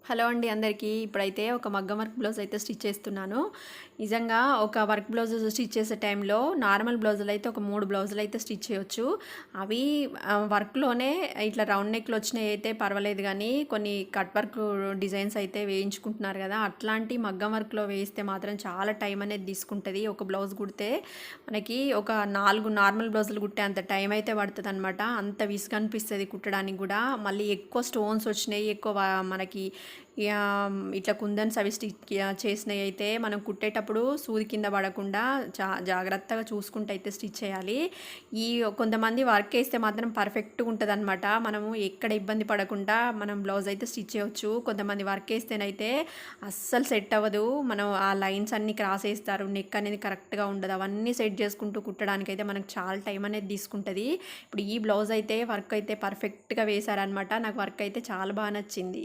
Hello అండి అందరికీ. ఇప్పుడైతే ఒక మగ్గం వర్క్ బ్లౌజ్ అయితే స్టిచ్ చేస్తున్నాను. నిజంగా ఒక వర్క్ బ్లౌజ్ స్టిచ్ చేసే టైంలో నార్మల్ బ్లౌజులు అయితే ఒక 3 బ్లౌజులు అయితే స్టిచ్ చేయొచ్చు. అవి వర్క్‌లోనే ఇట్లా రౌండ్ నెక్‌లు వచ్చినయి అయితే పర్వాలేదు గానీ, కొన్ని కట్ వర్క్ డిజైన్స్ అయితే వేయించుకుంటున్నారు కదా! అట్లాంటి మగ్గం వర్క్‌లో వేయిస్తే మాత్రం చాలా టైం అనేది తీసుకుంటది. ఒక బ్లౌజ్ కుడితే మనకి ఒక 4 నార్మల్ బ్లౌజులు కుట్టే అంత టైం అయితే పడతదనమాట. అంత విసుగు అనిపిస్తది కుట్టడానికి గూడా. మళ్ళీ ఎక్కువ స్టోన్స్ వచ్చినయి, ఎక్కువ మనకి ఇట్లా కుందన్స్ అవి స్టిచ్ చేసినవి అయితే మనం కుట్టేటప్పుడు సూది కింద పడకుండా జాగ్రత్తగా చూసుకుంటూ అయితే స్టిచ్ చేయాలి. ఈ కొంతమంది వర్క్ వేస్తే మాత్రం పర్ఫెక్ట్గా ఉంటుంది అనమాట. మనము ఎక్కడ ఇబ్బంది పడకుండా మనం బ్లౌజ్ అయితే స్టిచ్ చేయవచ్చు. కొంతమంది వర్క్ వేస్తేనైతే అస్సలు సెట్ అవ్వదు. మనం ఆ లైన్స్ అన్నీ క్రాస్ వేస్తారు, నెక్ అనేది కరెక్ట్గా ఉండదు. అవన్నీ సెట్ చేసుకుంటూ కుట్టడానికి అయితే మనకు చాలా టైం అనేది తీసుకుంటుంది. ఇప్పుడు ఈ బ్లౌజ్ అయితే వర్క్ అయితే పర్ఫెక్ట్గా వేశారనమాట. నాకు వర్క్ అయితే చాలా బాగా నచ్చింది.